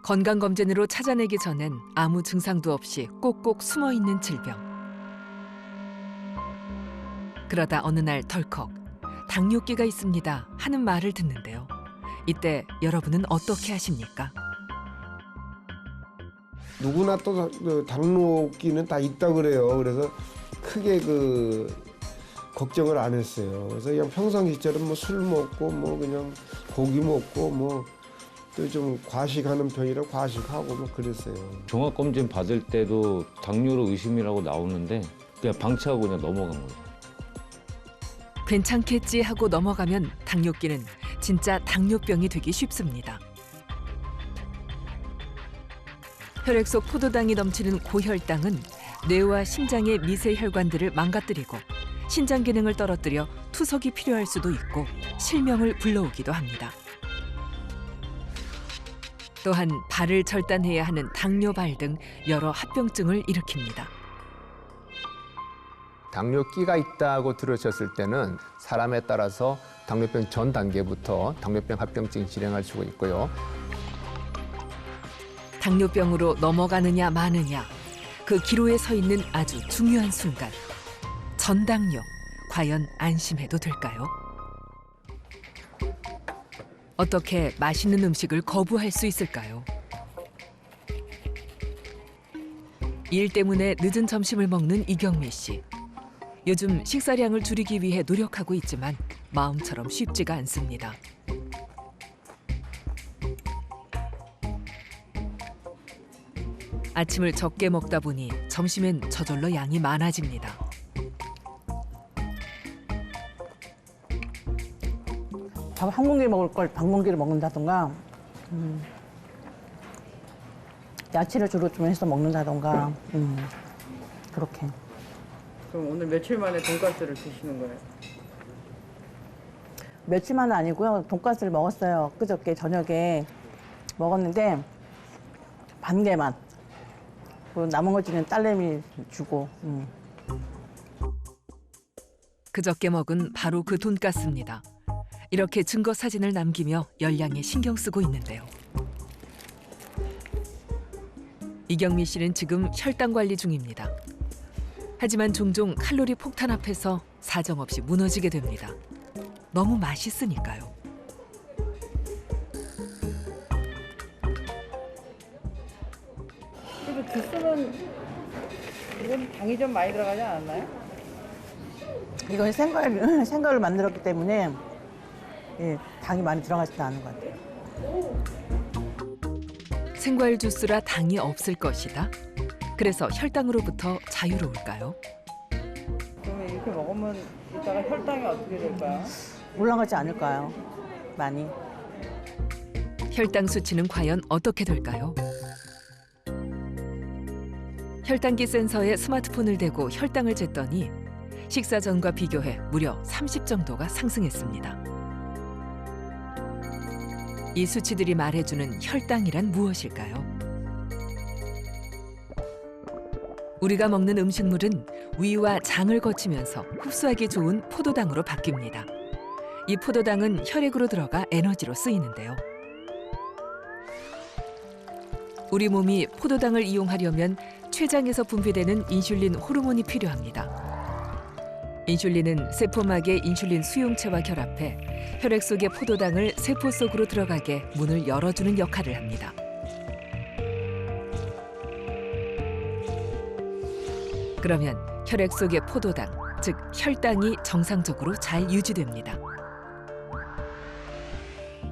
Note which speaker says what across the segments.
Speaker 1: 건강검진으로 찾아내기 전엔 아무 증상도 없이 꼭꼭 숨어있는 질병. 그러다 어느 날 덜컥 당뇨기가 있습니다 하는 말을 듣는데요. 이때 여러분은 어떻게 하십니까?
Speaker 2: 누구나 또 당뇨기는 다 있다 그래요. 그래서 크게 걱정을 안 했어요. 그래서 그냥 평상시처럼 뭐 술 먹고 뭐 그냥 고기 먹고 뭐 또 좀 과식하는 편이라 과식하고 뭐 그랬어요.
Speaker 3: 종합검진 받을 때도 당뇨로 의심이라고 나오는데 그냥 방치하고 그냥 넘어간 거예요.
Speaker 1: 괜찮겠지 하고 넘어가면 당뇨기는 진짜 당뇨병이 되기 쉽습니다. 혈액 속 포도당이 넘치는 고혈당은 뇌와 심장의 미세 혈관들을 망가뜨리고 신장 기능을 떨어뜨려 투석이 필요할 수도 있고 실명을 불러오기도 합니다. 또한 발을 절단해야 하는 당뇨발 등 여러 합병증을 일으킵니다.
Speaker 4: 당뇨기가 있다고 들으셨을 때는 사람에 따라서 당뇨병 전 단계부터 당뇨병 합병증이 진행할 수가 있고요.
Speaker 1: 당뇨병으로 넘어가느냐 마느냐 그 기로에 서 있는 아주 중요한 순간. 전당뇨, 과연 안심해도 될까요? 어떻게 맛있는 음식을 거부할 수 있을까요? 일 때문에 늦은 점심을 먹는 이경미 씨. 요즘 식사량을 줄이기 위해 노력하고 있지만 마음처럼 쉽지가 않습니다. 아침을 적게 먹다 보니 점심엔 저절로 양이 많아집니다.
Speaker 5: 밥 한 공기 먹을 걸 반 공기를 먹는다던가, 야채를 주로 좀 해서 먹는다던가, 그렇게.
Speaker 6: 그럼 오늘 며칠 만에 돈가스를 드시는 거예요?
Speaker 5: 며칠만은 아니고요. 돈가스를 먹었어요. 그저께 저녁에 먹었는데 반 개만. 그리고 남은 거지는 딸내미 주고.
Speaker 1: 그저께 먹은 바로 그 돈가스입니다. 이렇게 증거 사진을 남기며 열량에 신경 쓰고 있는데요. 이경미 씨는 지금 혈당 관리 중입니다. 하지만 종종 칼로리 폭탄 앞에서 사정없이 무너지게 됩니다. 너무 맛있으니까요.
Speaker 6: 그리고 주스는 이건 당이 좀 많이 들어가지 않았나요?
Speaker 5: 이건 생과를 만들었기 때문에 예, 당이 많이 들어가지도 않은 것 같아요.
Speaker 1: 생과일 주스라 당이 없을 것이다. 그래서 혈당으로부터 자유로울까요?
Speaker 6: 그러면 이렇게 먹으면 이따가 혈당이 어떻게 될까요?
Speaker 5: 올라가지 않을까요? 많이.
Speaker 1: 혈당 수치는 과연 어떻게 될까요? 혈당기 센서에 스마트폰을 대고 혈당을 쟀더니 식사 전과 비교해 무려 30 정도가 상승했습니다. 이 수치들이 말해주는 혈당이란 무엇일까요? 우리가 먹는 음식물은 위와 장을 거치면서 흡수하기 좋은 포도당으로 바뀝니다. 이 포도당은 혈액으로 들어가 에너지로 쓰이는데요. 우리 몸이 포도당을 이용하려면 췌장에서 분비되는 인슐린 호르몬이 필요합니다. 인슐린은 세포막의 인슐린 수용체와 결합해 혈액 속의 포도당을 세포 속으로 들어가게 문을 열어주는 역할을 합니다. 그러면 혈액 속의 포도당, 즉 혈당이 정상적으로 잘 유지됩니다.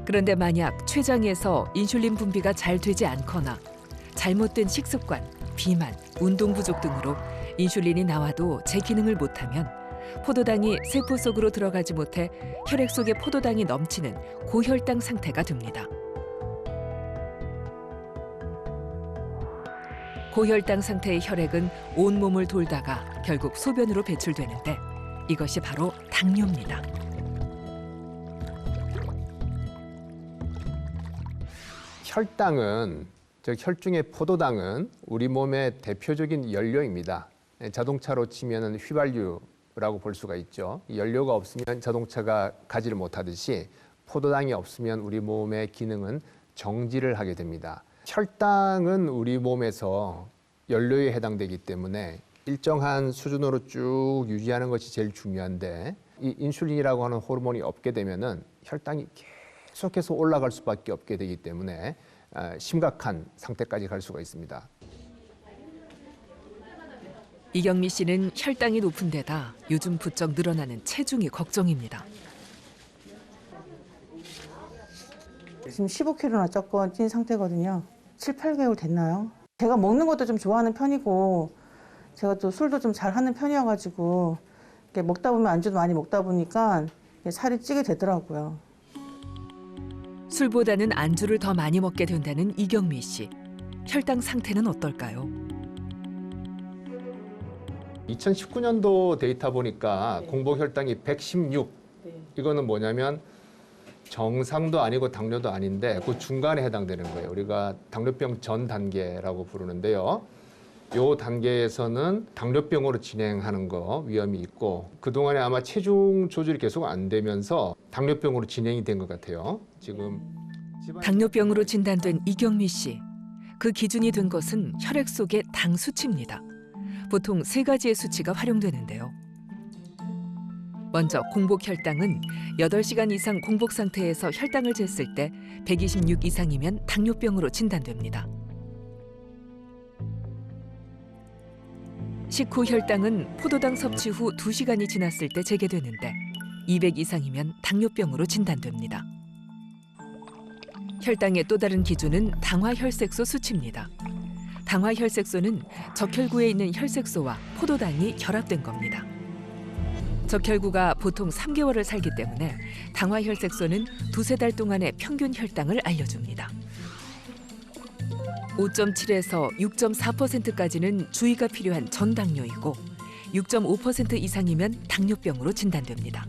Speaker 1: 그런데 만약 췌장에서 인슐린 분비가 잘 되지 않거나 잘못된 식습관, 비만, 운동 부족 등으로 인슐린이 나와도 제 기능을 못하면 포도당이 세포 속으로 들어가지 못해 혈액 속에 포도당이 넘치는 고혈당 상태가 됩니다. 고혈당 상태의 혈액은 온몸을 돌다가 결국 소변으로 배출되는데 이것이 바로 당뇨입니다.
Speaker 4: 혈당은, 즉 혈중의 포도당은 우리 몸의 대표적인 연료입니다. 자동차로 치면 휘발유라고 볼 수가 있죠. 이 연료가 없으면 자동차가 가지를 못하듯이 포도당이 없으면 우리 몸의 기능은 정지를 하게 됩니다. 혈당은 우리 몸에서 연료에 해당되기 때문에 일정한 수준으로 쭉 유지하는 것이 제일 중요한데 이 인슐린이라고 하는 호르몬이 없게 되면은 혈당이 계속해서 올라갈 수밖에 없게 되기 때문에 심각한 상태까지 갈 수가 있습니다.
Speaker 1: 이경미 씨는 혈당이 높은 데다 요즘 부쩍 늘어나는 체중이 걱정입니다.
Speaker 5: 지금 15kg나 쪘고 찐 상태거든요. 7, 8개월 됐나요? 제가 먹는 것도 좀 좋아하는 편이고 제가 또 술도 좀 잘하는 편이어가지고 먹다 보면 안주도 많이 먹다 보니까 살이 찌게 되더라고요.
Speaker 1: 술보다는 안주를 더 많이 먹게 된다는 이경미 씨. 혈당 상태는 어떨까요?
Speaker 4: 2019년도 데이터 보니까 공복 혈당이 116. 이거는 뭐냐면 정상도 아니고 당뇨도 아닌데 그 중간에 해당되는 거예요. 우리가 당뇨병 전 단계라고 부르는데요. 이 단계에서는 당뇨병으로 진행하는 거 위험이 있고 그동안에 아마 체중 조절이 계속 안 되면서 당뇨병으로 진행이 된 것 같아요. 지금
Speaker 1: 당뇨병으로 진단된 이경미 씨. 그 기준이 된 것은 혈액 속의 당 수치입니다. 보통 3가지의 수치가 활용되는데요. 먼저 공복 혈당은 8시간 이상 공복 상태에서 혈당을 쟀을 때 126 이상이면 당뇨병으로 진단됩니다. 식후 혈당은 포도당 섭취 후 2시간이 지났을 때 재게되는데 200 이상이면 당뇨병으로 진단됩니다. 혈당의 또 다른 기준은 당화혈색소 수치입니다. 당화혈색소는 적혈구에 있는 혈색소와 포도당이 결합된 겁니다. 적혈구가 보통 3개월을 살기 때문에 당화혈색소는 2-3달 동안의 평균 혈당을 알려줍니다. 5.7에서 6.4%까지는 주의가 필요한 전당뇨이고 6.5% 이상이면 당뇨병으로 진단됩니다.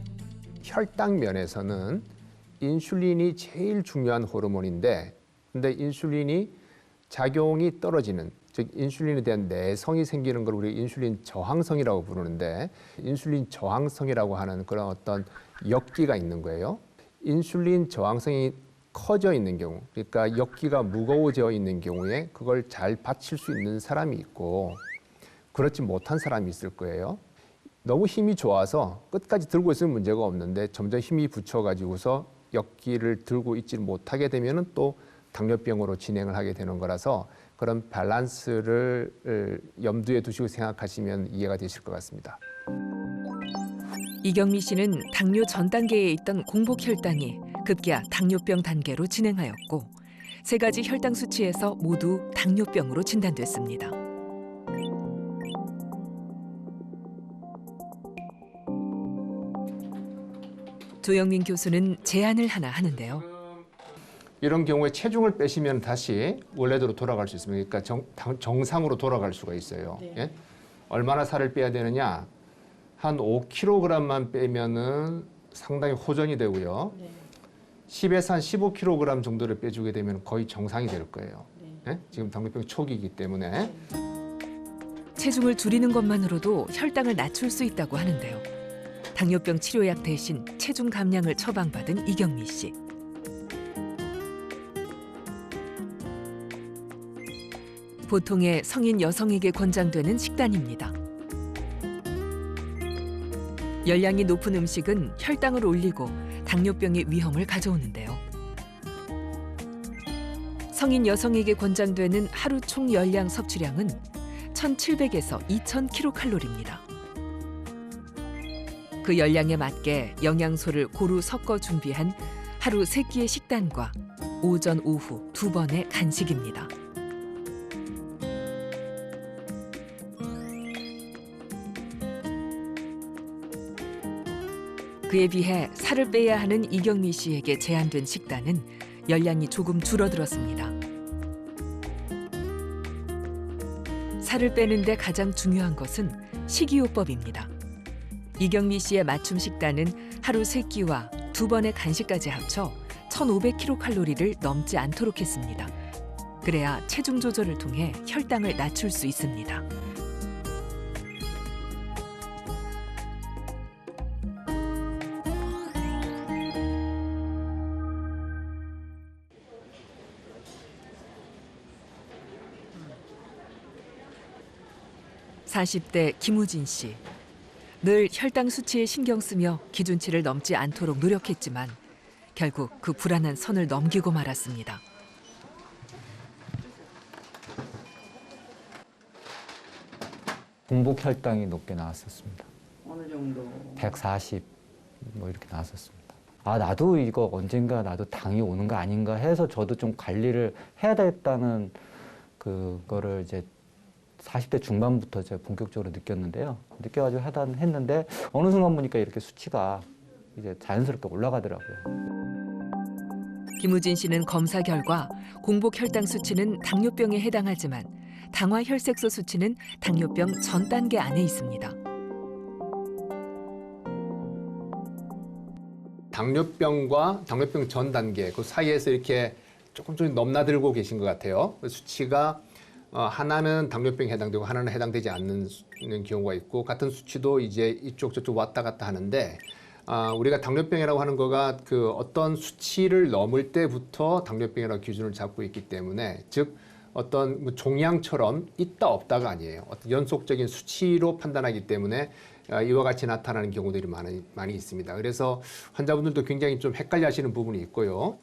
Speaker 4: 혈당 면에서는 인슐린이 제일 중요한 호르몬인데 근데 인슐린이 작용이 떨어지는 즉 인슐린에 대한 내성이 생기는 걸 우리 인슐린 저항성이라고 부르는데 인슐린 저항성이라고 하는 그런 어떤 역기가 있는 거예요. 인슐린 저항성이 커져 있는 경우 그러니까 역기가 무거워져 있는 경우에 그걸 잘 받칠 수 있는 사람이 있고 그렇지 못한 사람이 있을 거예요. 너무 힘이 좋아서 끝까지 들고 있으면 문제가 없는데 점점 힘이 붙여가지고서 역기를 들고 있지 못하게 되면은 또 당뇨병으로 진행을 하게 되는 거라서 그런 밸런스를 염두에 두시고 생각하시면 이해가 되실 것 같습니다.
Speaker 1: 이경미 씨는 당뇨 전 단계에 있던 공복 혈당이 급기야 당뇨병 단계로 진행하였고 3가지 혈당 수치에서 모두 당뇨병으로 진단됐습니다. 조영민 교수는 제안을 하나 하는데요.
Speaker 4: 이런 경우에 체중을 빼시면 다시 원래대로 돌아갈 수 있습니다. 그러니까 정상으로 돌아갈 수가 있어요.
Speaker 5: 네.
Speaker 4: 예? 얼마나 살을 빼야 되느냐? 한 5kg만 빼면은 상당히 호전이 되고요.
Speaker 5: 네.
Speaker 4: 10에서 한 15kg 정도를 빼주게 되면 거의 정상이 될 거예요.
Speaker 5: 네.
Speaker 4: 예? 지금 당뇨병 초기이기 때문에.
Speaker 1: 체중을 줄이는 것만으로도 혈당을 낮출 수 있다고 하는데요. 당뇨병 치료약 대신 체중 감량을 처방받은 이경미 씨. 보통의 성인 여성에게 권장되는 식단입니다. 열량이 높은 음식은 혈당을 올리고 당뇨병의 위험을 가져오는데요. 성인 여성에게 권장되는 하루 총 열량 섭취량은 1,700에서 2,000kcal입니다. 그 열량에 맞게 영양소를 고루 섞어 준비한 하루 3끼의 식단과 오전, 오후 2번의 간식입니다. 그에 비해 살을 빼야 하는 이경미 씨에게 제안된 식단은 열량이 조금 줄어들었습니다. 살을 빼는데 가장 중요한 것은 식이요법입니다. 이경미 씨의 맞춤 식단은 하루 3끼와 2번의 간식까지 합쳐 1,500kcal를 넘지 않도록 했습니다. 그래야 체중 조절을 통해 혈당을 낮출 수 있습니다. 40대 김우진 씨. 늘 혈당 수치에 신경 쓰며 기준치를 넘지 않도록 노력했지만 결국 그 불안한 선을 넘기고 말았습니다.
Speaker 7: 공복 혈당이 높게 나왔었습니다.
Speaker 6: 어느 정도?
Speaker 7: 140 뭐 이렇게 나왔었습니다. 아, 나도 이거 언젠가 나도 당이 오는 거 아닌가 해서 저도 좀 관리를 해야 되겠다는 그거를 이제 40대 중반부터 제가 본격적으로 느꼈는데요. 느껴가지고 했는데 어느 순간 보니까 이렇게 수치가 이제 자연스럽게 올라가더라고요.
Speaker 1: 김우진 씨는 검사 결과 공복 혈당 수치는 당뇨병에 해당하지만 당화 혈색소 수치는 당뇨병 전 단계 안에 있습니다.
Speaker 4: 당뇨병과 당뇨병 전 단계 그 사이에서 이렇게 조금 넘나들고 계신 것 같아요. 수치가 하나는 당뇨병에 해당되고 하나는 해당되지 않는 경우가 있고 같은 수치도 이제 이쪽 저쪽 왔다 갔다 하는데 우리가 당뇨병이라고 하는 거가 그 어떤 수치를 넘을 때부터 당뇨병이라고 기준을 잡고 있기 때문에 즉 어떤 뭐 종양처럼 있다 없다가 아니에요. 어떤 연속적인 수치로 판단하기 때문에 이와 같이 나타나는 경우들이 많이 있습니다. 그래서 환자분들도 굉장히 좀 헷갈려하시는 부분이 있고요.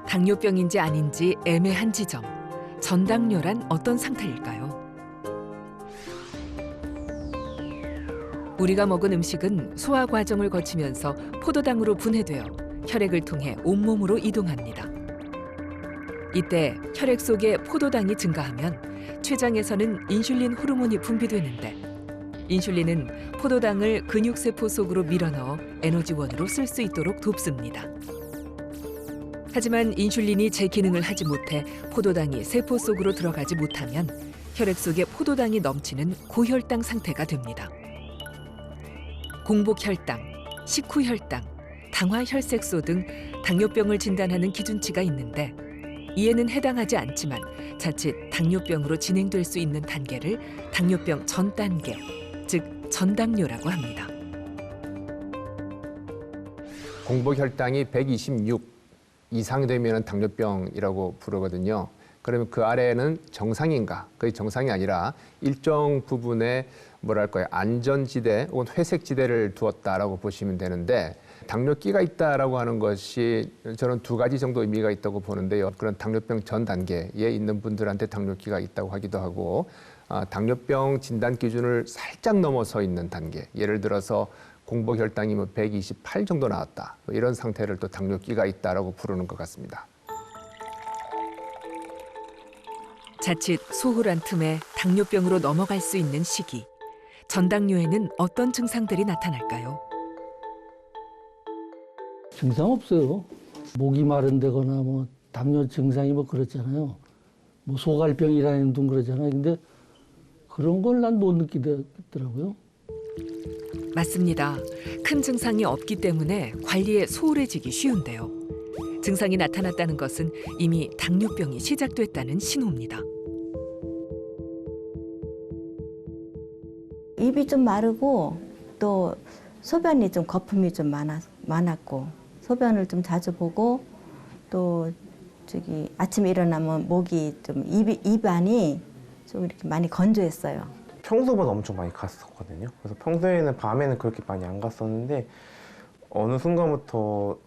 Speaker 1: 당뇨병인지 아닌지 애매한 지점. 전당뇨란 어떤 상태일까요? 우리가 먹은 음식은 소화 과정을 거치면서 포도당으로 분해되어 혈액을 통해 온몸으로 이동합니다. 이때 혈액 속에 포도당이 증가하면 췌장에서는 인슐린 호르몬이 분비되는데 인슐린은 포도당을 근육세포 속으로 밀어넣어 에너지원으로 쓸 수 있도록 돕습니다. 하지만 인슐린이 제 기능을 하지 못해 포도당이 세포 속으로 들어가지 못하면 혈액 속에 포도당이 넘치는 고혈당 상태가 됩니다. 공복혈당, 식후혈당, 당화혈색소 등 당뇨병을 진단하는 기준치가 있는데 이에는 해당하지 않지만 자칫 당뇨병으로 진행될 수 있는 단계를 당뇨병 전 단계, 즉 전당뇨라고 합니다.
Speaker 4: 공복혈당이 126 이상 되면 당뇨병이라고 부르거든요. 그러면 그 아래에는 정상인가? 거의 정상이 아니라 일정 부분에 뭐랄까요, 안전지대 혹은 회색지대를 두었다라고 보시면 되는데 당뇨기가 있다라고 하는 것이 저는 두 가지 정도 의미가 있다고 보는데요. 그런 당뇨병 전 단계에 있는 분들한테 당뇨기가 있다고 하기도 하고 당뇨병 진단 기준을 살짝 넘어서 있는 단계, 예를 들어서 공복혈당이 128 정도 나왔다. 이런 상태를 또 당뇨기가 있다라고 부르는 것 같습니다.
Speaker 1: 자칫 소홀한 틈에 당뇨병으로 넘어갈 수 있는 시기. 전당뇨에는 어떤 증상들이 나타날까요?
Speaker 8: 증상 없어요. 목이 마른다거나 뭐 당뇨 증상이 뭐 그렇잖아요. 뭐 소갈병이라는 둥 그러잖아요. 근데 그런 걸 난 못 느끼더라고요.
Speaker 1: 맞습니다. 큰 증상이 없기 때문에 관리에 소홀해지기 쉬운데요. 증상이 나타났다는 것은 이미 당뇨병이 시작됐다는 신호입니다.
Speaker 9: 입이 좀 마르고 또 소변이 좀 거품이 좀 많았고 소변을 좀 자주 보고 또 아침에 일어나면 목이 좀 입안이 좀 이렇게 많이 건조했어요.
Speaker 10: 평소보다 엄청 많이 갔었거든요. 그래서 평소에는 밤에는 그렇게 많이 안 갔었는데 어느 순간부터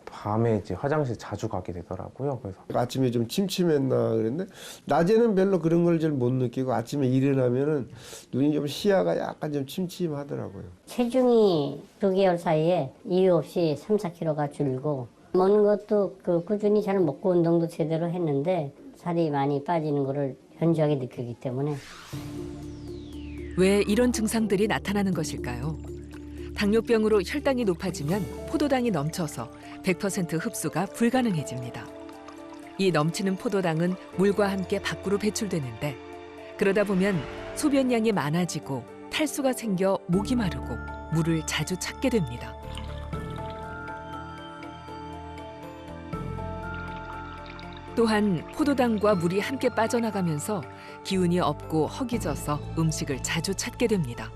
Speaker 10: 밤에 이제 화장실 자주 가게 되더라고요. 그래서
Speaker 2: 아침에 좀 침침했나 그랬는데 낮에는 별로 그런 걸 잘 못 느끼고 아침에 일어나면은 눈이 좀 시야가 약간 좀 침침하더라고요.
Speaker 11: 체중이 2개월 사이에 이유 없이 3, 4kg가 줄고 먹는 것도 꾸준히 잘 먹고 운동도 제대로 했는데 살이 많이 빠지는 거를 현저하게 느끼기 때문에.
Speaker 1: 왜 이런 증상들이 나타나는 것일까요? 당뇨병으로 혈당이 높아지면 포도당이 넘쳐서 100% 흡수가 불가능해집니다. 이 넘치는 포도당은 물과 함께 밖으로 배출되는데 그러다 보면 소변량이 많아지고 탈수가 생겨 목이 마르고 물을 자주 찾게 됩니다. 또한 포도당과 물이 함께 빠져나가면서 기운이 없고 허기져서 음식을 자주 찾게 됩니다.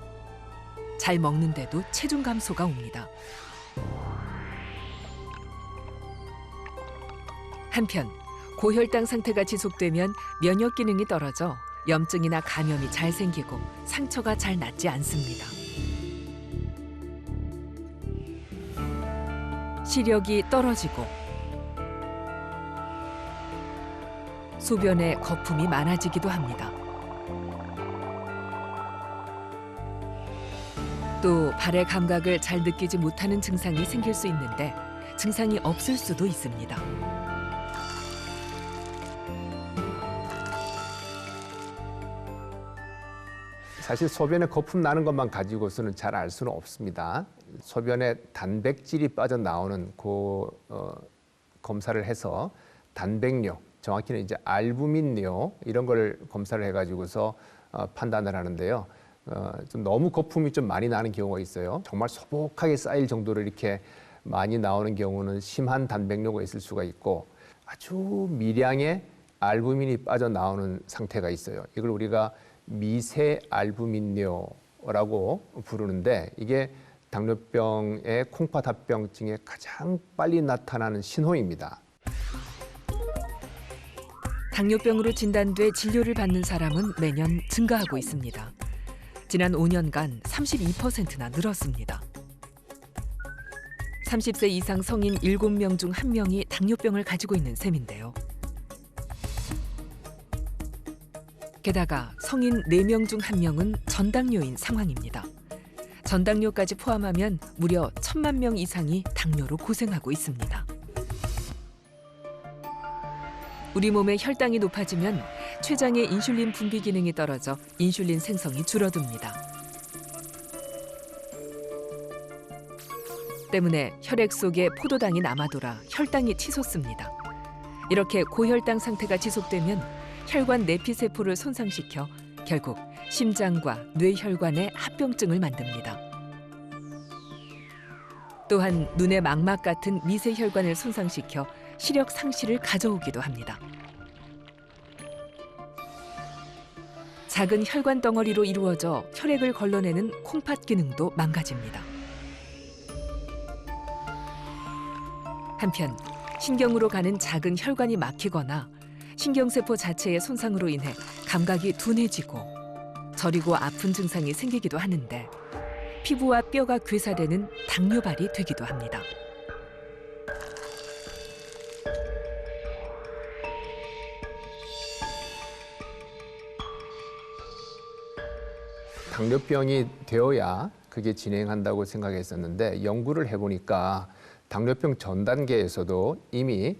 Speaker 1: 잘 먹는데도 체중 감소가 옵니다. 한편 고혈당 상태가 지속되면 면역 기능이 떨어져 염증이나 감염이 잘 생기고 상처가 잘 낫지 않습니다. 시력이 떨어지고 소변에 거품이 많아지기도 합니다. 또 발의 감각을 잘 느끼지 못하는 증상이 생길 수 있는데 증상이 없을 수도 있습니다.
Speaker 4: 사실 소변에 거품 나는 것만 가지고서는 잘 알 수는 없습니다. 소변에 단백질이 빠져나오는 검사를 해서 단백뇨, 정확히는 이제 알부민뇨 이런 걸 검사를 해가지고서 판단을 하는데요. 좀 너무 거품이 좀 많이 나는 경우가 있어요. 정말 소복하게 쌓일 정도로 이렇게 많이 나오는 경우는 심한 단백뇨가 있을 수가 있고 아주 미량의 알부민이 빠져나오는 상태가 있어요. 이걸 우리가 미세 알부민뇨라고 부르는데 이게 당뇨병의 콩팥합병증에 가장 빨리 나타나는 신호입니다.
Speaker 1: 당뇨병으로 진단돼 진료를 받는 사람은 매년 증가하고 있습니다. 지난 5년간 32%나 늘었습니다. 30세 이상 성인 7명 중 1명이 당뇨병을 가지고 있는 셈인데요. 게다가 성인 4명 중 1명은 전당뇨인 상황입니다. 전당뇨까지 포함하면 무려 1,000만 명 이상이 당뇨로 고생하고 있습니다. 우리 몸의 혈당이 높아지면 췌장의 인슐린 분비 기능이 떨어져 인슐린 생성이 줄어듭니다. 때문에 혈액 속에 포도당이 남아돌아 혈당이 치솟습니다. 이렇게 고혈당 상태가 지속되면 혈관 내피세포를 손상시켜 결국 심장과 뇌혈관에 합병증을 만듭니다. 또한 눈의 망막 같은 미세혈관을 손상시켜 시력 상실을 가져오기도 합니다. 작은 혈관 덩어리로 이루어져 혈액을 걸러내는 콩팥 기능도 망가집니다. 한편 신경으로 가는 작은 혈관이 막히거나 신경세포 자체의 손상으로 인해 감각이 둔해지고 저리고 아픈 증상이 생기기도 하는데 피부와 뼈가 괴사되는 당뇨발이 되기도 합니다.
Speaker 4: 당뇨병이 되어야 그게 진행한다고 생각했었는데 연구를 해보니까 당뇨병 전 단계에서도 이미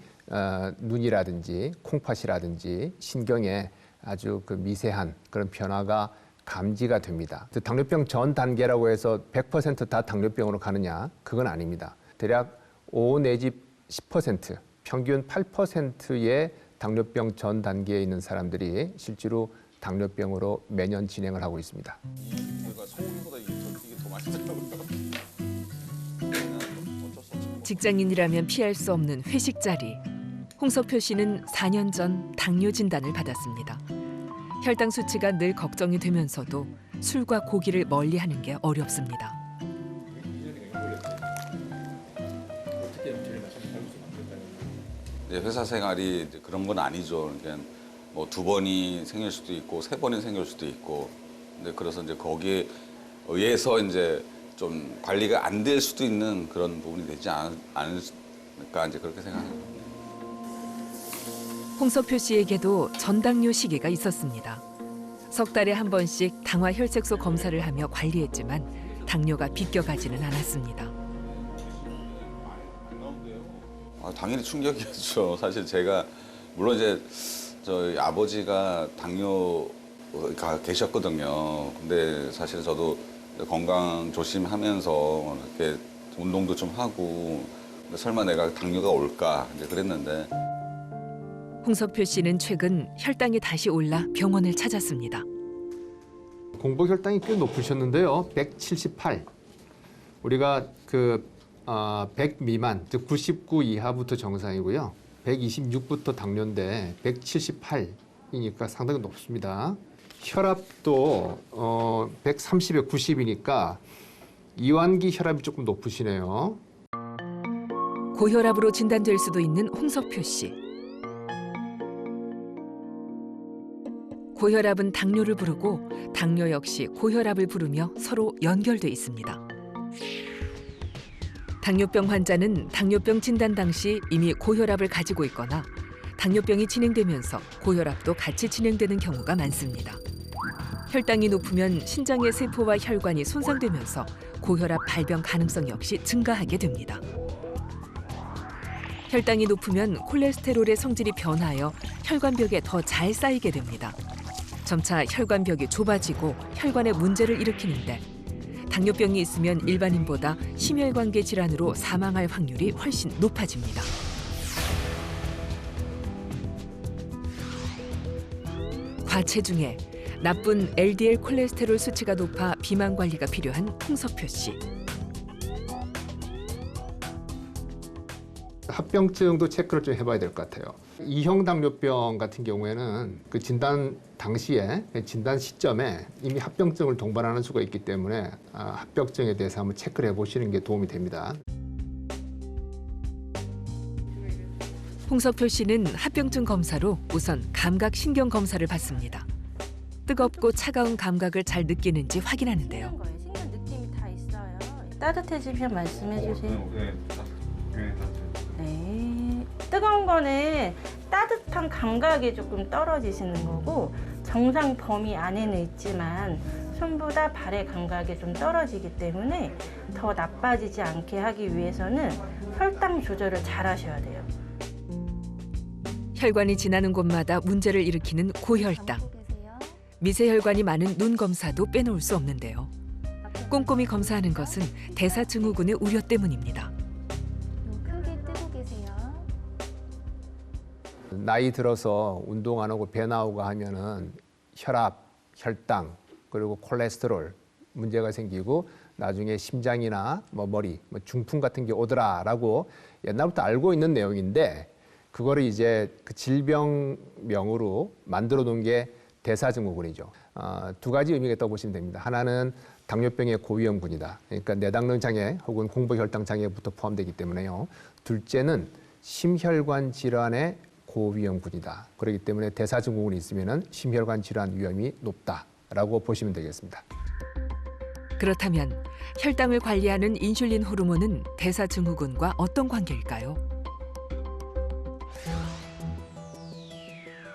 Speaker 4: 눈이라든지 콩팥이라든지 신경에 아주 그 미세한 그런 변화가 감지가 됩니다. 당뇨병 전 단계라고 해서 100% 다 당뇨병으로 가느냐? 그건 아닙니다. 대략 5 내지 10%, 평균 8%의 당뇨병 전 단계에 있는 사람들이 실제로 당뇨병으로 매년 진행을 하고 있습니다.
Speaker 12: 소고기보다 이게 더 맛있더라고요.
Speaker 1: 직장인이라면 피할 수 없는 회식 자리. 홍석표 씨는 4년 전 당뇨 진단을 받았습니다. 혈당 수치가 늘 걱정이 되면서도 술과 고기를 멀리하는 게 어렵습니다.
Speaker 12: 회사 생활이 그런 건 아니죠. 그러니까 뭐 2번이 생길 수도 있고 3번이 생길 수도 있고. 근데 그래서 이제 거기에 의해서 이제 좀 관리가 안 될 수도 있는 그런 부분이 되지 않을까 이제 그렇게 생각합니다.
Speaker 1: 홍석표 씨에게도 전당뇨 시기가 있었습니다. 석 달에 한 번씩 당화 혈색소 검사를 하며 관리했지만 당뇨가 비껴가지는 않았습니다.
Speaker 12: 당연히 충격이었죠. 사실 제가 물론 이제 저희 아버지가 당뇨가 계셨거든요. 근데 사실 저도 건강 조심하면서 이렇게 운동도 좀 하고 설마 내가 당뇨가 올까 이제 그랬는데.
Speaker 1: 홍석표 씨는 최근 혈당이 다시 올라 병원을 찾았습니다.
Speaker 4: 공복 혈당이 꽤 높으셨는데요. 178. 우리가 100 미만, 즉 99 이하부터 정상이고요. 126부터 당뇨인데 178이니까 상당히 높습니다. 혈압도 130에 90이니까 이완기 혈압이 조금 높으시네요.
Speaker 1: 고혈압으로 진단될 수도 있는 홍석표 씨. 고혈압은 당뇨를 부르고 당뇨 역시 고혈압을 부르며 서로 연결돼 있습니다. 당뇨병 환자는 당뇨병 진단 당시 이미 고혈압을 가지고 있거나 당뇨병이 진행되면서 고혈압도 같이 진행되는 경우가 많습니다. 혈당이 높으면 신장의 세포와 혈관이 손상되면서 고혈압 발병 가능성 역시 증가하게 됩니다. 혈당이 높으면 콜레스테롤의 성질이 변하여 혈관벽에 더 잘 쌓이게 됩니다. 점차 혈관벽이 좁아지고 혈관에 문제를 일으키는데 당뇨병이 있으면 일반인보다 심혈관계 질환으로 사망할 확률이 훨씬 높아집니다. 과체중에 나쁜 LDL 콜레스테롤 수치가 높아 비만 관리가 필요한 풍석표 씨.
Speaker 4: 합병증도 체크를 좀 해봐야 될 것 같아요. 2형 당뇨병 같은 경우에는 그 진단 당시에, 진단 시점에 이미 합병증을 동반하는 수가 있기 때문에 합병증에 대해서 한번 체크를 해보시는 게 도움이 됩니다.
Speaker 1: 홍석표 씨는 합병증 검사로 우선 감각 신경 검사를 받습니다. 뜨겁고 차가운 감각을 잘 느끼는지 확인하는데요.
Speaker 5: 신경 느낌이 다 있어요. 따뜻해지면 말씀해 주세요. 네. 뜨거운 거는 따뜻한 감각이 조금 떨어지시는 거고 정상 범위 안에는 있지만 손보다 발의 감각이 좀 떨어지기 때문에 더 나빠지지 않게 하기 위해서는 혈당 조절을 잘 하셔야 돼요.
Speaker 1: 혈관이 지나는 곳마다 문제를 일으키는 고혈당. 미세혈관이 많은 눈 검사도 빼놓을 수 없는데요. 꼼꼼히 검사하는 것은 대사증후군의 우려 때문입니다.
Speaker 13: 크게 뜨고 계세요.
Speaker 4: 나이 들어서 운동 안 하고 배 나오고 하면은 혈압, 혈당, 그리고 콜레스테롤 문제가 생기고 나중에 심장이나 머리, 중풍 같은 게 오더라라고 옛날부터 알고 있는 내용인데 그거를 이제 그 질병명으로 만들어 놓은 게 대사증후군이죠. 두 가지 의미가 있다고 보시면 됩니다. 하나는 당뇨병의 고위험군이다. 그러니까 내당능 장애 혹은 공복혈당 장애부터 포함되기 때문에요. 둘째는 심혈관 질환의 고위험군이다. 그렇기 때문에 대사증후군이 있으면 심혈관 질환 위험이 높다라고 보시면 되겠습니다.
Speaker 1: 그렇다면 혈당을 관리하는 인슐린 호르몬은 대사증후군과 어떤 관계일까요?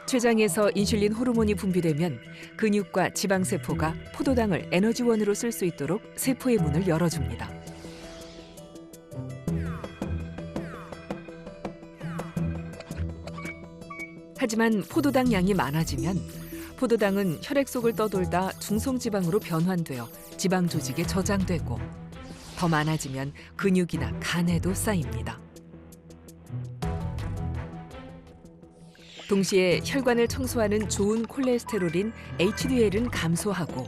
Speaker 1: 췌장에서 인슐린 호르몬이 분비되면 근육과 지방세포가 포도당을 에너지원으로 쓸 수 있도록 세포의 문을 열어줍니다. 하지만 포도당 양이 많아지면 포도당은 혈액 속을 떠돌다 중성지방으로 변환되어 지방 조직에 저장되고 더 많아지면 근육이나 간에도 쌓입니다. 동시에 혈관을 청소하는 좋은 콜레스테롤인 HDL은 감소하고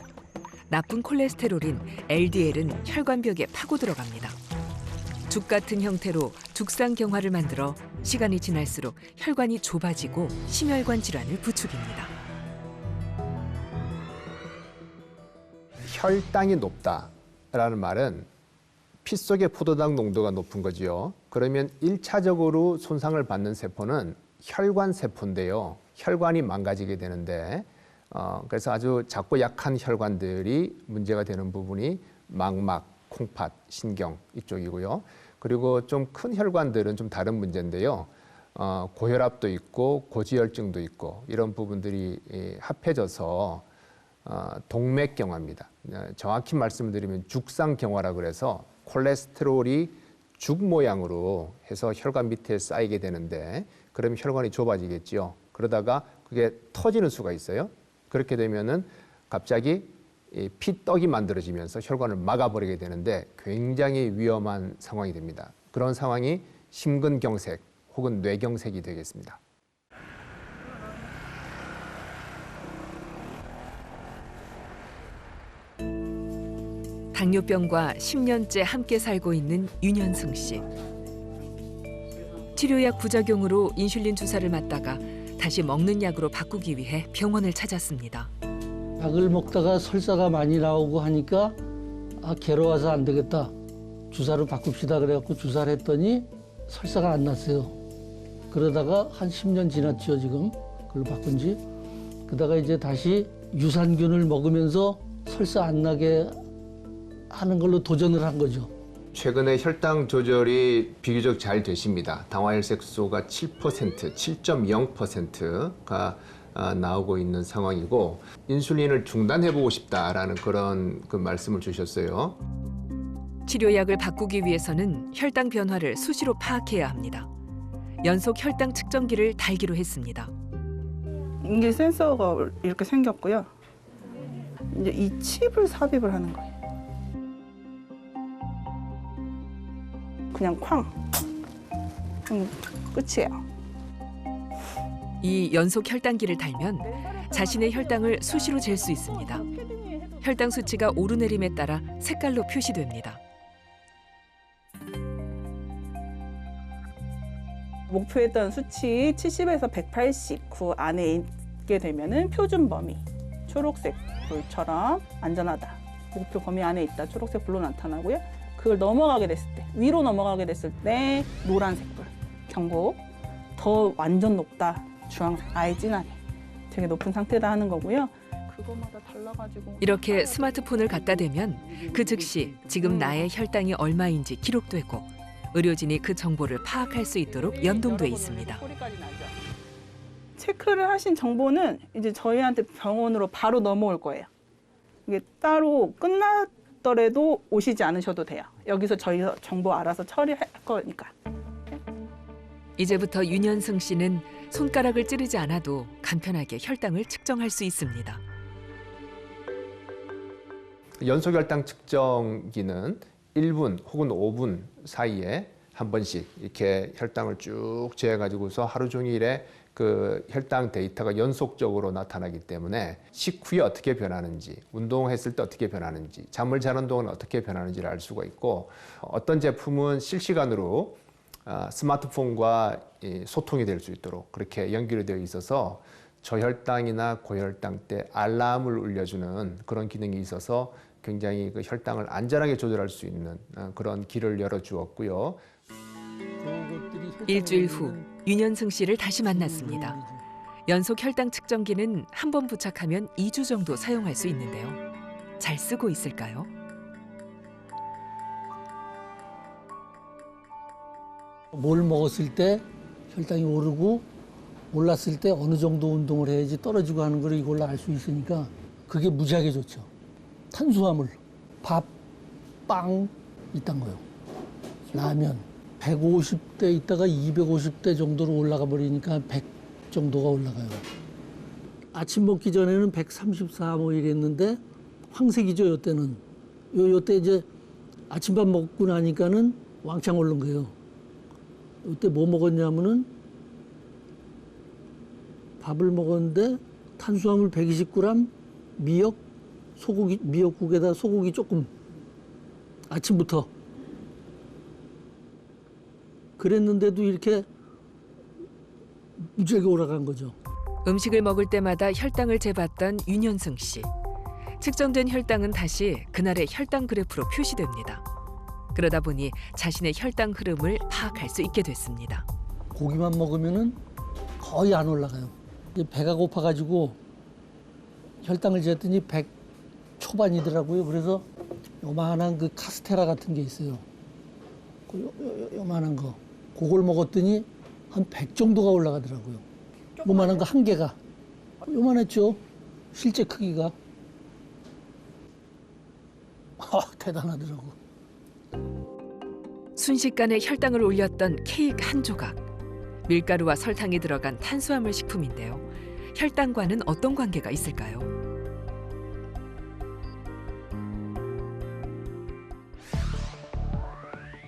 Speaker 1: 나쁜 콜레스테롤인 LDL은 혈관벽에 파고 들어갑니다. 죽 같은 형태로 죽상경화를 만들어 시간이 지날수록 혈관이 좁아지고 심혈관 질환을 부추깁니다.
Speaker 4: 혈당이 높다라는 말은 피 속의 포도당 농도가 높은 거지요. 그러면 1차적으로 손상을 받는 세포는 혈관 세포인데요. 혈관이 망가지게 되는데 그래서 아주 작고 약한 혈관들이 문제가 되는 부분이 망막, 콩팥, 신경 이쪽이고요. 그리고 좀 큰 혈관들은 좀 다른 문제인데요. 고혈압도 있고 고지혈증도 있고 이런 부분들이 합해져서 동맥경화입니다. 정확히 말씀드리면 죽상경화라 그래서 콜레스테롤이 죽 모양으로 해서 혈관 밑에 쌓이게 되는데 그러면 혈관이 좁아지겠죠. 그러다가 그게 터지는 수가 있어요. 그렇게 되면은 갑자기 피떡이 만들어지면서 혈관을 막아버리게 되는데 굉장히 위험한 상황이 됩니다. 그런 상황이 심근경색 혹은 뇌경색이 되겠습니다.
Speaker 1: 당뇨병과 10년째 함께 살고 있는 윤현승 씨. 치료약 부작용으로 인슐린 주사를 맞다가 다시 먹는 약으로 바꾸기 위해 병원을 찾았습니다.
Speaker 8: 약을 먹다가 설사가 많이 나오고 하니까 괴로워서 안 되겠다. 주사를 바꿉시다 그래갖고 주사를 했더니 설사가 안 났어요. 그러다가 한 10년 지났죠 지금. 그걸 바꾼 지. 그다가 이제 다시 유산균을 먹으면서 설사 안 나게 하는 걸로 도전을 한 거죠.
Speaker 4: 최근에 혈당 조절이 비교적 잘 되십니다. 당화혈색소가 7%, 7.0%가 나오고 있는 상황이고 인슐린을 중단해보고 싶다라는 그런 그 말씀을 주셨어요.
Speaker 1: 치료약을 바꾸기 위해서는 혈당 변화를 수시로 파악해야 합니다. 연속 혈당 측정기를 달기로 했습니다.
Speaker 6: 이게 센서가 이렇게 생겼고요. 이제 이 칩을 삽입을 하는 거예요. 그냥 쾅. 끝이에요.
Speaker 1: 이 연속 혈당기를 달면 자신의 혈당을 수시로 잴 수 있습니다. 혈당 수치가 오르내림에 따라 색깔로 표시됩니다.
Speaker 6: 목표했던 수치 70에서 189 안에 있게 되면은 표준 범위, 초록색 불처럼 안전하다. 목표 범위 안에 있다. 초록색 불로 나타나고요. 그걸 넘어가게 됐을 때, 위로 넘어가게 됐을 때 노란색 불, 경고. 더 완전 높다. 주황색, 아예 진하게. 되게 높은 상태다 하는 거고요. 그거마다 달라가지고.
Speaker 1: 이렇게 스마트폰을 갖다 대면 그 즉시 지금 나의 혈당이 얼마인지 기록되고 의료진이 그 정보를 파악할 수 있도록 연동돼 있습니다.
Speaker 6: 체크를 하신 정보는 이제 저희한테 병원으로 바로 넘어올 거예요. 이게 따로 끝났더라도 오시지 않으셔도 돼요. 여기서 저희 정보 알아서 처리할 거니까.
Speaker 1: 이제부터 윤현승 씨는 손가락을 찌르지 않아도 간편하게 혈당을 측정할 수 있습니다.
Speaker 4: 연속 혈당 측정기는 1분 혹은 5분 사이에 한 번씩 이렇게 혈당을 쭉 재가지고서 하루 종일에 그 혈당 데이터가 연속적으로 나타나기 때문에 식후에 어떻게 변하는지, 운동했을 때 어떻게 변하는지, 잠을 자는 동안 어떻게 변하는지를 알 수가 있고 어떤 제품은 실시간으로 스마트폰과 소통이 될 수 있도록 그렇게 연결이 되어 있어서 저혈당이나 고혈당 때 알람을 울려주는 그런 기능이 있어서 굉장히 그 혈당을 안전하게 조절할 수 있는 그런 길을 열어주었고요.
Speaker 1: 일주일 후 윤현승 씨를 다시 만났습니다. 연속 혈당 측정기는 한 번 부착하면 2주 정도 사용할 수 있는데요. 잘 쓰고 있을까요?
Speaker 8: 뭘 먹었을 때 혈당이 오르고 올랐을 때 어느 정도 운동을 해야지 떨어지고 하는 걸 이걸로 알 수 있으니까 그게 무지하게 좋죠. 탄수화물, 밥, 빵 이딴 거요. 라면 150대 있다가 250대 정도로 올라가 버리니까 100 정도가 올라가요. 아침 먹기 전에는 134 뭐 이랬는데 황색이죠, 요때는. 요때 이제 아침밥 먹고 나니까는 왕창 오른 거예요. 요때 뭐 먹었냐면은 밥을 먹었는데 탄수화물 120g, 미역, 소고기, 미역국에다 소고기 조금 아침부터. 그랬는데도 이렇게 무지하게 올라간 거죠.
Speaker 1: 음식을 먹을 때마다 혈당을 재봤던 윤현승 씨. 측정된 혈당은 다시 그날의 혈당 그래프로 표시됩니다. 그러다 보니 자신의 혈당 흐름을 파악할 수 있게 됐습니다.
Speaker 8: 고기만 먹으면은 거의 안 올라가요. 배가 고파가지고 혈당을 쟀더니 100 초반이더라고요. 그래서 요만한 그 카스테라 같은 게 있어요. 요만한 거. 그걸 먹었더니 한 100 정도가 올라가더라고요. 요만한 거 한 개가. 요만했죠. 실제 크기가. 대단하더라고.
Speaker 1: 순식간에 혈당을 올렸던 케이크 한 조각. 밀가루와 설탕이 들어간 탄수화물 식품인데요. 혈당과는 어떤 관계가 있을까요?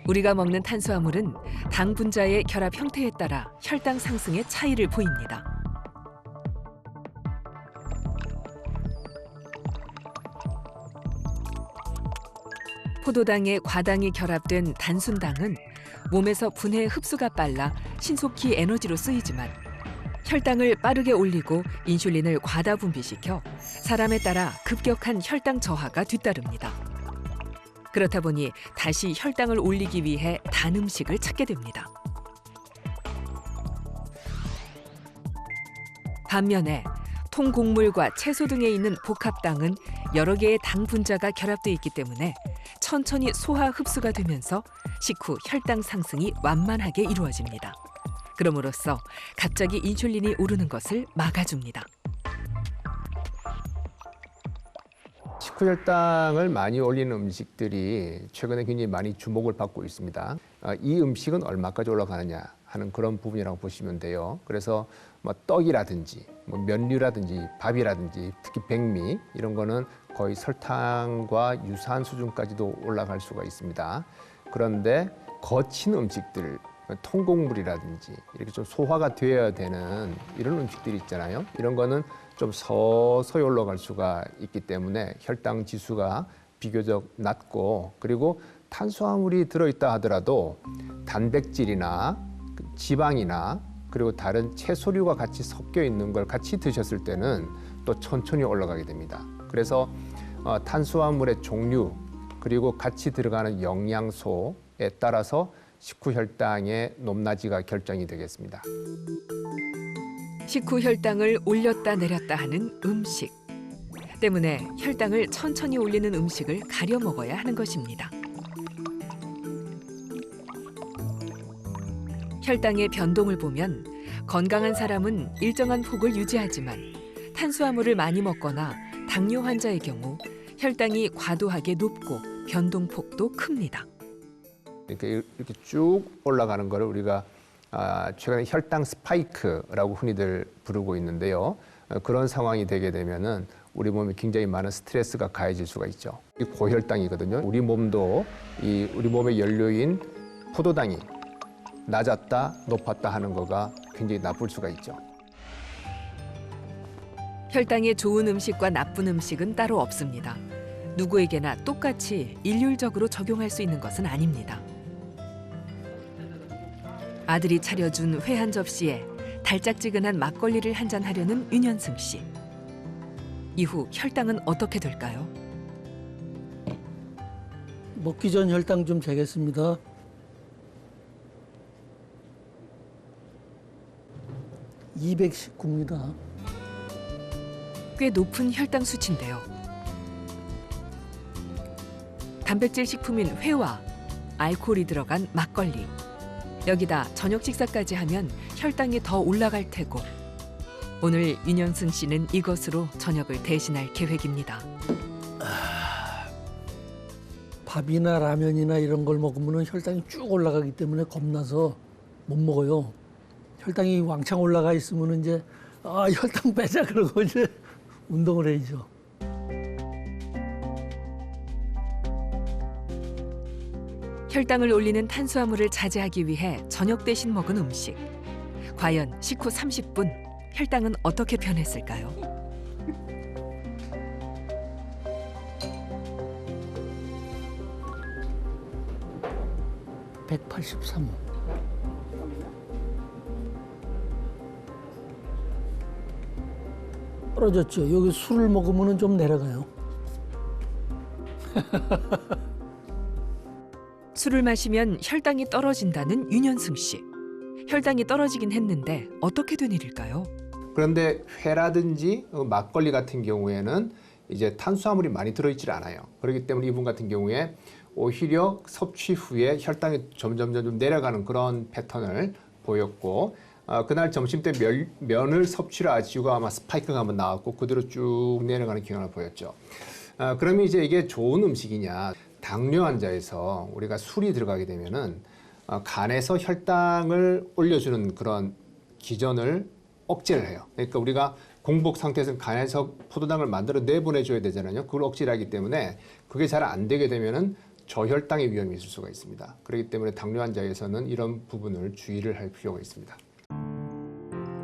Speaker 1: 우리가 먹는 탄수화물은 당 분자의 결합 형태에 따라 혈당 상승의 차이를 보입니다. 포도당에 과당이 결합된 단순당은 몸에서 분해 흡수가 빨라 신속히 에너지로 쓰이지만 혈당을 빠르게 올리고 인슐린을 과다 분비시켜 사람에 따라 급격한 혈당 저하가 뒤따릅니다. 그렇다 보니 다시 혈당을 올리기 위해 단 음식을 찾게 됩니다. 반면에 통곡물과 채소 등에 있는 복합당은 여러 개의 당 분자가 결합돼 있기 때문에 천천히 소화 흡수가 되면서 식후 혈당 상승이 완만하게 이루어집니다. 그럼으로써 갑자기 인슐린이 오르는 것을 막아줍니다.
Speaker 4: 식후 혈당을 많이 올리는 음식들이 최근에 굉장히 많이 주목을 받고 있습니다. 이 음식은 얼마까지 올라가느냐 하는 그런 부분이라고 보시면 돼요. 그래서 뭐 떡이라든지 뭐 면류라든지 밥이라든지 특히 백미 이런 거는 거의 설탕과 유사한 수준까지도 올라갈 수가 있습니다. 그런데 거친 음식들, 통곡물이라든지 이렇게 좀 소화가 되어야 되는 이런 음식들이 있잖아요. 이런 거는 좀 서서히 올라갈 수가 있기 때문에 혈당 지수가 비교적 낮고, 그리고 탄수화물이 들어있다 하더라도 단백질이나 지방이나 그리고 다른 채소류가 같이 섞여 있는 걸 같이 드셨을 때는 또 천천히 올라가게 됩니다. 그래서 탄수화물의 종류 그리고 같이 들어가는 영양소에 따라서 식후 혈당의 높낮이가 결정이 되겠습니다.
Speaker 1: 식후 혈당을 올렸다 내렸다 하는 음식 때문에 혈당을 천천히 올리는 음식을 가려 먹어야 하는 것입니다. 혈당의 변동을 보면 건강한 사람은 일정한 폭을 유지하지만 탄수화물을 많이 먹거나 당뇨 환자의 경우 혈당이 과도하게 높고 변동폭도 큽니다.
Speaker 4: 이렇게 쭉 올라가는 거를 우리가 최근에 혈당 스파이크라고 흔히들 부르고 있는데요. 그런 상황이 되게 되면은 우리 몸에 굉장히 많은 스트레스가 가해질 수가 있죠. 이 고혈당이거든요. 우리 몸도 우리 몸의 연료인 포도당이 낮았다 높았다 하는 거가 굉장히 나쁠 수가 있죠.
Speaker 1: 혈당에 좋은 음식과 나쁜 음식은 따로 없습니다. 누구에게나 똑같이 일률적으로 적용할 수 있는 것은 아닙니다. 아들이 차려준 회 한 접시에 달짝지근한 막걸리를 한잔 하려는 윤현승 씨. 이후 혈당은 어떻게 될까요?
Speaker 8: 먹기 전 혈당 좀 재겠습니다. 219입니다.
Speaker 1: 꽤 높은 혈당 수치인데요. 단백질 식품인 회와 알코올이 들어간 막걸리. 여기다 저녁 식사까지 하면 혈당이 더 올라갈 테고 오늘 윤현승 씨는 이것으로 저녁을 대신할 계획입니다.
Speaker 8: 밥이나 라면이나 이런 걸 먹으면 혈당이 쭉 올라가기 때문에 겁나서 못 먹어요. 혈당이 왕창 올라가 있으면 이제 혈당 빼자 그러고 이제 운동을 해야죠.
Speaker 1: 혈당을 올리는 탄수화물을 자제하기 위해 저녁 대신 먹은 음식. 과연 식후 30분 혈당은 어떻게 변했을까요?
Speaker 8: (183) 떨어졌죠. 여기 술을 먹으면 좀 내려가요.
Speaker 1: 술을 마시면 혈당이 떨어진다는 윤현승 씨. 혈당이 떨어지긴 했는데 어떻게 된 일일까요?
Speaker 4: 그런데 회라든지 막걸리 같은 경우에는 이제 탄수화물이 많이 들어있질 않아요. 그렇기 때문에 이분 같은 경우에 오히려 섭취 후에 혈당이 점점 내려가는 그런 패턴을 보였고, 그날 점심 때 면을 섭취를 하시고 아마 스파이크가 한번 나왔고 그대로 쭉 내려가는 경향을 보였죠. 그러면 이제 이게 좋은 음식이냐? 당뇨 환자에서 우리가 술이 들어가게 되면은 간에서 혈당을 올려주는 그런 기전을 억제를 해요. 그러니까 우리가 공복 상태에서 간에서 포도당을 만들어 내보내줘야 되잖아요. 그걸 억제를 하기 때문에 그게 잘 안 되게 되면은 저혈당의 위험이 있을 수가 있습니다. 그렇기 때문에 당뇨 환자에서는 이런 부분을 주의를 할 필요가 있습니다.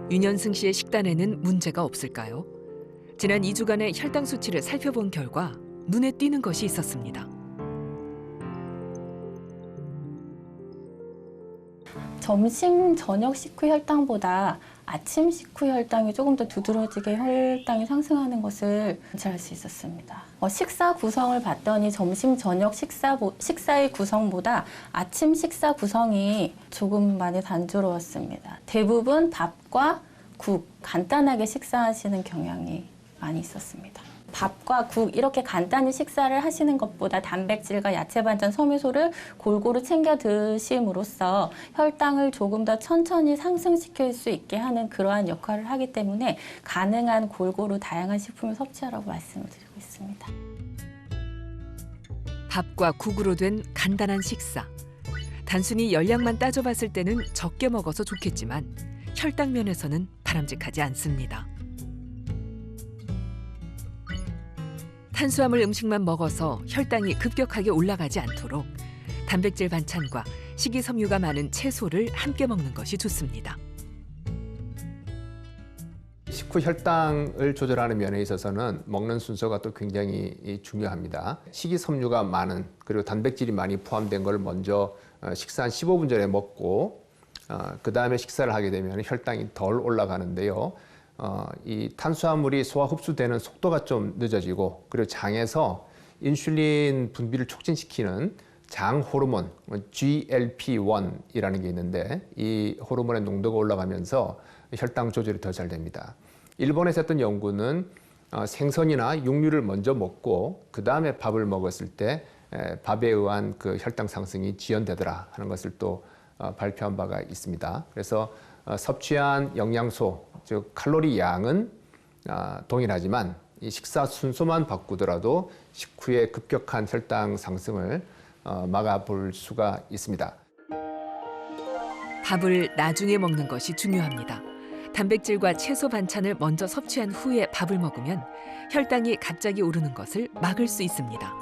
Speaker 1: 윤현승 씨의 식단에는 문제가 없을까요? 지난 2주간의 혈당 수치를 살펴본 결과 눈에 띄는 것이 있었습니다.
Speaker 14: 점심, 저녁 식후 혈당보다 아침 식후 혈당이 조금 더 두드러지게 혈당이 상승하는 것을 관찰할 수 있었습니다. 식사 구성을 봤더니 점심, 저녁 식사의 구성보다 아침 식사 구성이 조금 많이 단조로웠습니다. 대부분 밥과 국, 간단하게 식사하시는 경향이 많이 있었습니다. 밥과 국 이렇게 간단히 식사를 하시는 것보다 단백질과 야채 반찬, 섬유소를 골고루 챙겨 드심으로써 혈당을 조금 더 천천히 상승시킬 수 있게 하는 그러한 역할을 하기 때문에 가능한 골고루 다양한 식품을 섭취하라고 말씀을 드리고 있습니다.
Speaker 1: 밥과 국으로 된 간단한 식사. 단순히 열량만 따져봤을 때는 적게 먹어서 좋겠지만 혈당 면에서는 바람직하지 않습니다. 탄수화물 음식만 먹어서 혈당이 급격하게 올라가지 않도록 단백질 반찬과 식이섬유가 많은 채소를 함께 먹는 것이 좋습니다.
Speaker 4: 식후 혈당을 조절하는 면에 있어서는 먹는 순서가 또 굉장히 중요합니다. 식이섬유가 많은 그리고 단백질이 많이 포함된 걸 먼저 식사 한 15분 전에 먹고 그 다음에 식사를 하게 되면 혈당이 덜 올라가는데요. 이 탄수화물이 소화 흡수되는 속도가 좀 늦어지고 그리고 장에서 인슐린 분비를 촉진시키는 장 호르몬 GLP-1이라는 게 있는데 이 호르몬의 농도가 올라가면서 혈당 조절이 더 잘 됩니다. 일본에서 했던 연구는 생선이나 육류를 먼저 먹고 그 다음에 밥을 먹었을 때 밥에 의한 그 혈당 상승이 지연되더라 하는 것을 또 발표한 바가 있습니다. 그래서 섭취한 영양소, 즉 칼로리 양은 동일하지만 이 식사 순서만 바꾸더라도 식후에 급격한 혈당 상승을 막아볼 수가 있습니다.
Speaker 1: 밥을 나중에 먹는 것이 중요합니다. 단백질과 채소 반찬을 먼저 섭취한 후에 밥을 먹으면 혈당이 갑자기 오르는 것을 막을 수 있습니다.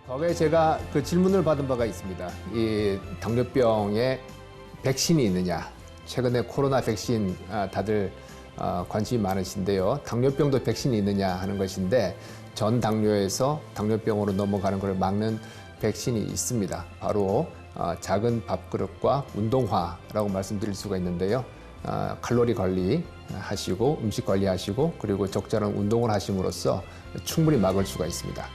Speaker 4: 과거에 제가 그 질문을 받은 바가 있습니다. 이 당뇨병에 백신이 있느냐? 최근에 코로나 백신 다들 관심이 많으신데요. 당뇨병도 백신이 있느냐 하는 것인데 전 당뇨에서 당뇨병으로 넘어가는 것을 막는 백신이 있습니다. 바로 작은 밥그릇과 운동화라고 말씀드릴 수가 있는데요. 칼로리 관리하시고 음식 관리하시고 그리고 적절한 운동을 하심으로써 충분히 막을 수가 있습니다.